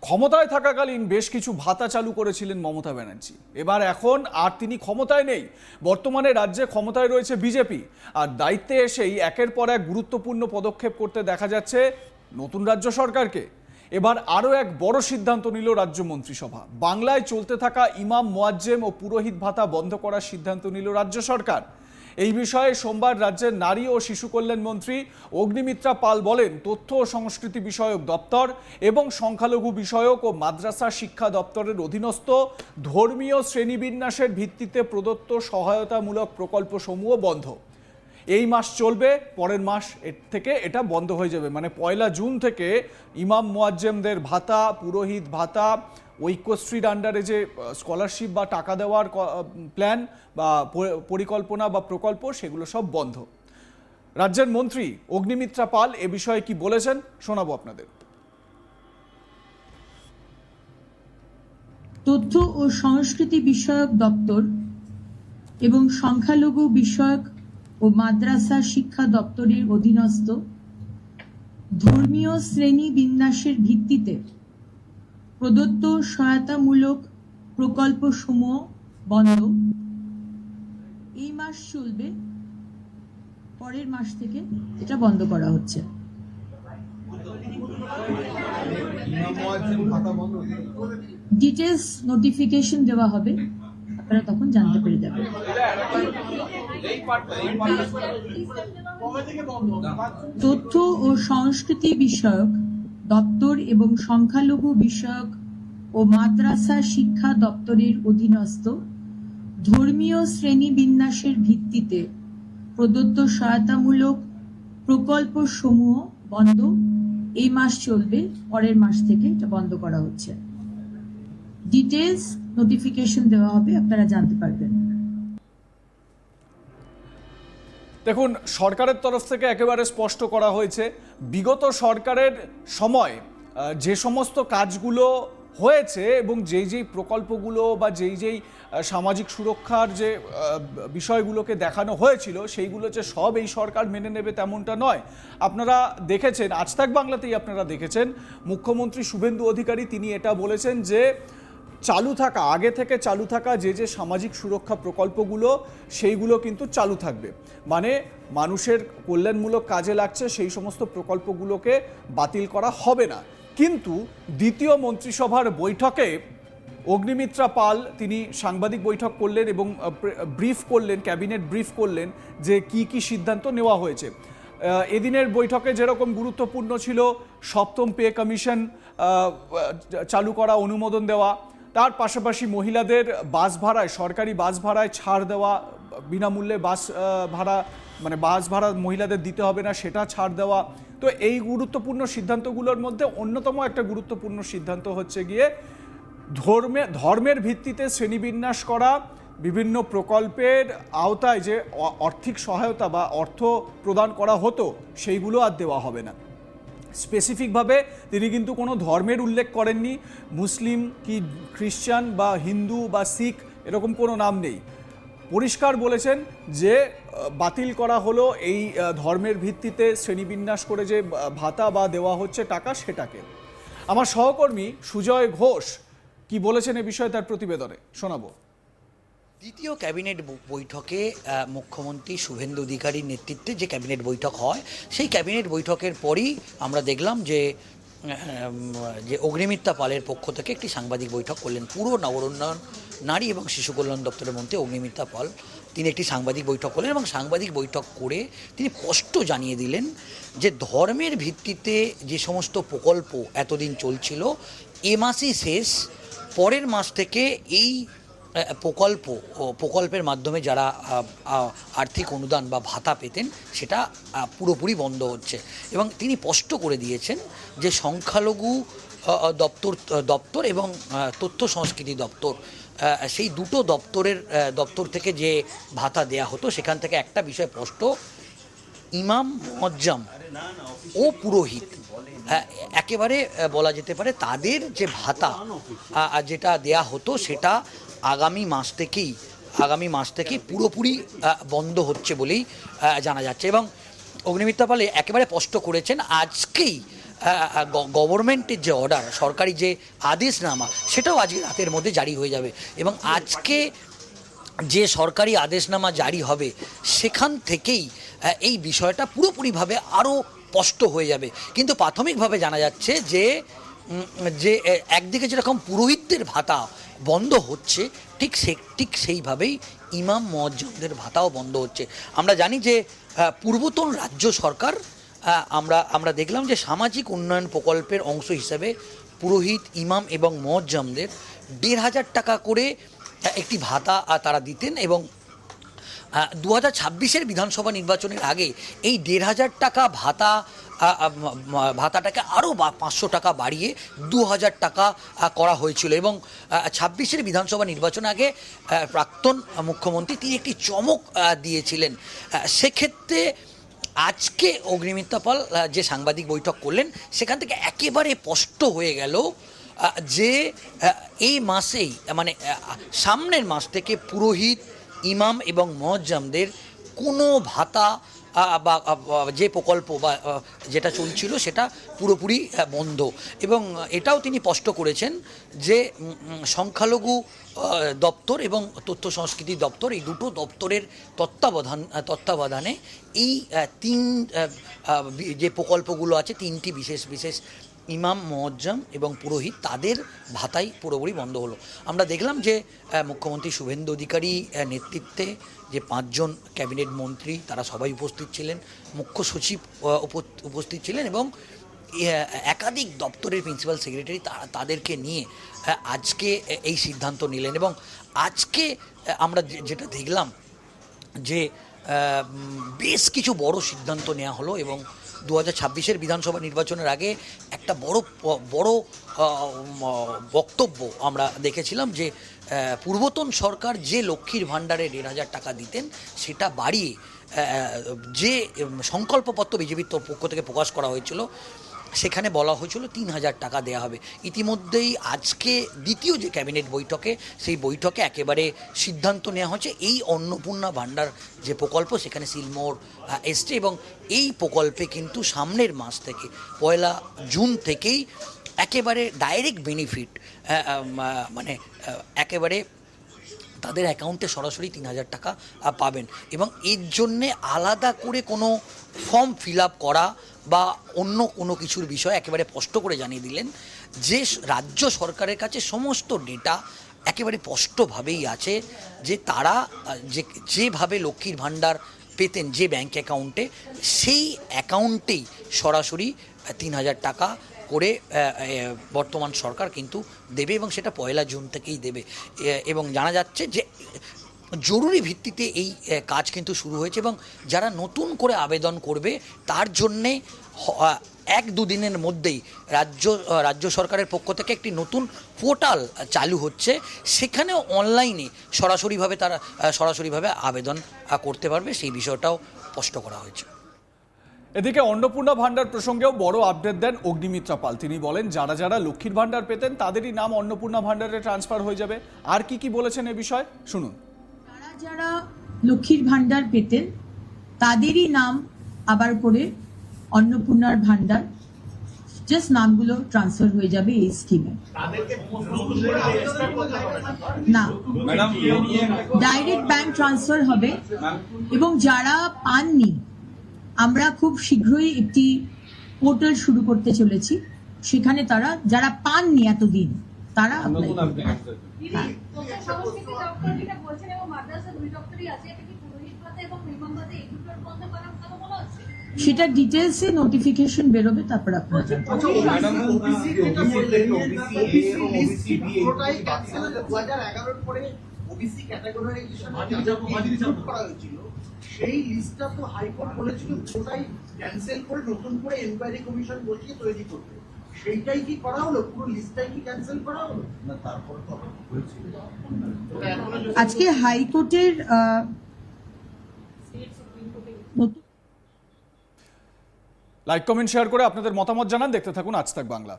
ক্ষমতায় থাকাকালীন বেশ কিছু ভাতা চালু করেছিলেন মমতা ব্যানার্জি। এবার এখন আর তিনি ক্ষমতায় নেই। বর্তমানে রাজ্যে ক্ষমতায় রয়েছে বিজেপি। আর দায়িত্বে এসেই একের পর এক গুরুত্বপূর্ণ পদক্ষেপ করতে দেখা যাচ্ছে নতুন রাজ্য সরকারকে। এবার আরও এক বড় সিদ্ধান্ত নিল রাজ্য মন্ত্রিসভা। বাংলায় চলতে থাকা ইমাম মোয়াজ্জেম ও পুরোহিত ভাতা বন্ধ করার সিদ্ধান্ত নিল রাজ্য সরকার। এই বিষয়ে সোমবার রাজ্যের নারী ও শিশু কল্যাণ মন্ত্রী অগ্নিমিত্রা পাল বলেন, তথ্য ও সংস্কৃতি বিষয়ক দপ্তর এবং সংখ্যালঘু বিষয়ক ও মাদ্রাসা শিক্ষা দপ্তরের অধীনস্থ ধর্মীয় শ্রেণীবিন্যাসের ভিত্তিতে প্রদত্ত সহায়তামূলক প্রকল্পসমূহ বন্ধ। এই মাস চলবে, পরের মাস থেকে এটা বন্ধ হয়ে যাবে। মানে 1 জুন থেকে ইমাম মোয়াজ্জেমদের ভাতা, পুরোহিত ভাতা, ঐক্যশ্রীর আন্ডারে যে স্কলারশিপ বা টাকা দেওয়ার প্ল্যান বা পরিকল্পনা বা প্রকল্প, সেগুলো সব বন্ধ। রাজ্যের মন্ত্রী অগ্নিমিত্রা পাল এ বিষয়ে কি বলেছেন শোনাবো আপনাদের। তথ্য ও সংস্কৃতি বিষয়ক দপ্তর এবং সংখ্যালঘু বিষয়ক ও মাদ্রাসা শিক্ষা দপ্তরের অধীনস্থ ধর্মীয় শ্রেণী বিন্যাসের ভিত্তিতে প্রদত্ত সহায়তামূলক প্রকল্পসমূহ বন্ধ। এই মাস চলবে, পরের মাস থেকে এটা বন্ধ করা হচ্ছে। ডিটেলস নোটিফিকেশন দেওয়া হবে, আপনারা তখন জানতে পেরে যাবেন। তথ্য ও সংস্কৃতি বিষয়ক দপ্তর এবং সংখ্যালঘু বিষয়ক ও মাদ্রাসা শিক্ষা দপ্তরের অধীনস্থ ধর্মীয় শ্রেণীবিন্যাসের ভিত্তিতে প্রদত্ত সহায়তামূলক প্রকল্পসমূহ বন্ধ। এই মাস চলবে, পরের মাস থেকে এটা বন্ধ করা হচ্ছে। ডিটেলস নোটিফিকেশন দেওয়া হবে, আপনারা জানতে পারবেন। দেখুন, সরকারের তরফ থেকে একেবারে স্পষ্ট করা হয়েছে, বিগত সরকারের সময় যে সমস্ত কাজগুলো হয়েছে এবং যেই প্রকল্পগুলো বা যেই সামাজিক সুরক্ষার যে বিষয়গুলোকে দেখানো হয়েছিল, সেইগুলো যে সব এই সরকার মেনে নেবে তেমনটা নয়। আপনারা দেখেছেন, আজ তাক বাংলাতেই আপনারা দেখেছেন, মুখ্যমন্ত্রী শুভেন্দু অধিকারী তিনি এটা বলেছেন যে আগে থেকে চালু থাকা যে সামাজিক সুরক্ষা প্রকল্পগুলো, সেইগুলো কিন্তু চালু থাকবে। মানে মানুষের কল্যাণমূলক কাজে লাগছে সেই সমস্ত প্রকল্পগুলোকে বাতিল করা হবে না। কিন্তু দ্বিতীয় মন্ত্রিসভার বৈঠকে অগ্নিমিত্রা পাল তিনি সাংবাদিক বৈঠক করলেন এবং ব্রিফ করলেন, ক্যাবিনেট ব্রিফ করলেন যে কি সিদ্ধান্ত নেওয়া হয়েছে। এদিনের বৈঠকে যেরকম গুরুত্বপূর্ণ ছিল 7ম পে কমিশন চালু করা, অনুমোদন দেওয়া, তার পাশাপাশি মহিলাদের বাস ভাড়ায়, সরকারি বাস ভাড়ায় ছাড় দেওয়া, বিনামূল্যে বাস ভাড়া মহিলাদের দিতে হবে না সেটা ছাড় দেওয়া। তো এই গুরুত্বপূর্ণ সিদ্ধান্তগুলোর মধ্যে অন্যতম একটা গুরুত্বপূর্ণ সিদ্ধান্ত হচ্ছে গিয়ে ধর্মের ভিত্তিতে শ্রেণীবিন্যাস করা, বিভিন্ন প্রকল্পের আওতায় যে আর্থিক সহায়তা বা অর্থ প্রদান করা হতো সেইগুলো আর দেওয়া হবে না। স্পেসিফিকভাবে তিনি কিন্তু কোনো ধর্মের উল্লেখ করেননি, মুসলিম কি খ্রিস্টান বা হিন্দু বা শিখ এরকম কোনো নাম নেই। পরিষ্কার বলেছেন যে বাতিল করা হলো এই ধর্মের ভিত্তিতে শ্রেণীবিন্যাস করে যে ভাতা বা দেওয়া হচ্ছে টাকা, সেটাকে। আমার সহকর্মী সুজয় ঘোষ কি বলেছেন এ বিষয়ে তার প্রতিবেদনে শোনাবো। দ্বিতীয় ক্যাবিনেট বৈঠকে মুখ্যমন্ত্রী শুভেন্দু অধিকারীর নেতৃত্বে যে ক্যাবিনেট বৈঠক হয়, সেই ক্যাবিনেট বৈঠকের পরই আমরা দেখলাম যে অগ্নিমিত্রা পালের পক্ষ থেকে একটি সাংবাদিক বৈঠক করলেন পুরো নগরোন্নয়ন, নারী এবং শিশু কল্যাণ দপ্তরের মন্ত্রী অগ্নিমিত্রা পাল। তিনি একটি সাংবাদিক বৈঠক করলেন এবং সাংবাদিক বৈঠক করে তিনি স্পষ্ট জানিয়ে দিলেন যে ধর্মের ভিত্তিতে যে সমস্ত প্রকল্প এতদিন চলছিল, এ মাসই শেষ, পরের মাস থেকে এই প্রকল্পের মাধ্যমে যারা আর্থিক অনুদান বা ভাতা পেতেন সেটা পুরোপুরি বন্ধ হচ্ছে। এবং তিনি স্পষ্ট করে দিয়েছেন যে সংখ্যালঘু দপ্তর এবং তথ্য সংস্কৃতি দপ্তর, সেই দুটো দপ্তর থেকে যে ভাতা দেয়া হতো, সেখান থেকে একটা বিষয় স্পষ্ট, ইমাম মুয়াজ্জেম ও পুরোহিত একেবারে বলা যেতে পারে তাদের যে ভাতা যেটা দেয়া হতো সেটা আগামী মাস থেকেই পুরোপুরি বন্ধ হচ্ছে বলেই জানা যাচ্ছে। এবং অগ্নিমিত্রা পাল একেবারে স্পষ্ট করেছেন, আজকেই গভর্নমেন্টের যে অর্ডার, সরকারি যে আদেশনামা, সেটাও আজকে রাতের মধ্যে জারি হয়ে যাবে। এবং আজকে যে সরকারি আদেশনামা জারি হবে সেখান থেকেই এই বিষয়টা পুরোপুরিভাবে আরও স্পষ্ট হয়ে যাবে। কিন্তু প্রাথমিকভাবে জানা যাচ্ছে যে একদিকে যেরকম পুরোহিতদের ভাতা বন্ধ হচ্ছে, ঠিক সেইভাবেই ইমাম মুয়াজ্জিনদের ভাতাও বন্ধ হচ্ছে। আমরা জানি যে পূর্বতন রাজ্য সরকার, আমরা দেখলাম যে সামাজিক উন্নয়ন প্রকল্পের অংশ হিসাবে পুরোহিত, ইমাম এবং মুয়াজ্জিনদের ১,৫০০ টাকা করে একটি ভাতা তারা দিতেন। এবং 2026-এর বিধানসভা নির্বাচনের আগে এই ১,৫০০ টাকা ভাতাটাকে আরও ৫০০ টাকা বাড়িয়ে ২,০০০ টাকা করা হয়েছিল। এবং 26-এর বিধানসভা নির্বাচনের আগে প্রাক্তন মুখ্যমন্ত্রী তিনি একটি চমক দিয়েছিলেন। সেক্ষেত্রে আজকে অগ্নিমিত্রা পাল যে সাংবাদিক বৈঠক করলেন, সেখান থেকে একেবারে স্পষ্ট হয়ে গেল যে এই মাসেই, মানে সামনের মাস থেকে পুরোহিত, ইমাম এবং মুয়াজ্জিনদের কোনো ভাতা বা যে প্রকল্প বা যেটা চলছিল সেটা পুরোপুরি বন্ধ। এবং এটাও তিনি স্পষ্ট করেছেন যে সংখ্যালঘু দপ্তর এবং তথ্য সংস্কৃতি দপ্তর, এই দুটো দপ্তরের তত্ত্বাবধানে এই যে প্রকল্পগুলো আছে, 3টি বিশেষ ইমাম, মুয়াজ্জিন এবং পুরোহিত, তাদের ভাতাই পুরোপুরি বন্ধ হলো। আমরা দেখলাম যে মুখ্যমন্ত্রী শুভেন্দু অধিকারী নেতৃত্বে যে 5 জন ক্যাবিনেট মন্ত্রী তারা সবাই উপস্থিত ছিলেন, মুখ্য সচিব উপস্থিত ছিলেন এবং একাধিক দপ্তরের প্রিন্সিপাল সেক্রেটারি তাদেরকে নিয়ে আজকে এই সিদ্ধান্ত নিলেন। এবং আজকে আমরা যেটা দেখলাম যে বেশ কিছু বড় সিদ্ধান্ত নেওয়া হলো। এবং 2026-এর বিধানসভা নির্বাচনের আগে একটা বড় বক্তব্য আমরা দেখেছিলাম যে পূর্বতন সরকার যে লক্ষ্মীর ভাণ্ডারে ১,৫০০ টাকা দিতেন, সেটা বাড়িয়ে যে সংকল্পপত্র বিজেপির পক্ষ থেকে প্রকাশ করা হয়েছিল, সেখানে বলা হয়েছিল ৩,০০০ টাকা দেওয়া হবে। ইতিমধ্যেই আজকে দ্বিতীয় যে ক্যাবিনেট বৈঠকে, সেই বৈঠকে একেবারে সিদ্ধান্ত নেওয়া হয়েছে এই অন্নপূর্ণা ভাণ্ডার যে প্রকল্প, সেখানে সিলমোহর এসছে। এবং এই প্রকল্পে কিন্তু সামনের মাস থেকে 1 জুন থেকেই একেবারে ডাইরেক্ট বেনিফিট, মানে একেবারে তাদের অ্যাকাউন্টে সরাসরি ৩,০০০ টাকা পাবেন। এবং এর জন্যে আলাদা করে কোনো ফর্ম ফিল আপ করা বা অন্য কোনো কিছুর বিষয় একেবারে স্পষ্ট করে জানিয়ে দিলেন যে রাজ্য সরকারের কাছে সমস্ত ডেটা একেবারে স্পষ্টভাবেই আছে যে তারা যেভাবে লক্ষ্মীর ভাণ্ডার পেতেন যে ব্যাঙ্ক অ্যাকাউন্টে, সেই অ্যাকাউন্টেই সরাসরি ৩,০০০ টাকা করে বর্তমান সরকার কিন্তু দেবে এবং সেটা 1 জুন থেকেই দেবে। এবং জানা যাচ্ছে যে জরুরি ভিত্তিতে এই কাজ কিন্তু শুরু হয়েছে এবং যারা নতুন করে আবেদন করবে তার জন্যে 1-2 দিনের মধ্যেই রাজ্য সরকারের পক্ষ থেকে একটি নতুন পোর্টাল চালু হচ্ছে, সেখানেও অনলাইনে সরাসরিভাবে আবেদন করতে পারবে, সেই বিষয়টাও স্পষ্ট করা হয়েছে। এদিকে অন্নপূর্ণা ভাণ্ডার প্রসঙ্গেও বড় আপডেট দেন অগ্নিমিত্রা পাল। তিনি বলেন যারা লক্ষ্মীর ভাণ্ডার পেতেন তাদেরই নাম অন্নপূর্ণা ভাণ্ডারে ট্রান্সফার হয়ে যাবে। আর কি বলেছেন এ বিষয়ে শুনুন। যারা লক্ষ্মীর ভাণ্ডার পেতেন তাদেরই নাম আবার করে অন্নপূর্ণার ভাণ্ডার, জাস্ট নামগুলো ট্রান্সফার হয়ে যাবে এই স্কিমে। না, ডাইরেক্ট ব্যাংক ট্রান্সফার হবে। এবং যারা পাননি, আমরা খুব শীঘ্রই একটি পোর্টাল শুরু করতে চলেছি, সেখানে যারা পাননি এতদিন তারা সেটা ডিটেলসে নোটিফিকেশন বেরোবে, তারপর আপনারা সেই লিস্টটা তো হাইকোর্ট বলেছিল ওটাই ক্যান্সেল করে নতুন করে এনকোয়ারি কমিশন বসিয়ে তৈরি করতে। সেইটাই কি করা হলো? পুরো লিস্টটাই কি ক্যান্সেল করা হলো? না, তারপরে তো হয়েছিল। আজকে হাইকোর্টের লাইক, কমেন্ট, শেয়ার করে আপনাদের মতামত জানান। দেখতে থাকুন আজ তাক বাংলা।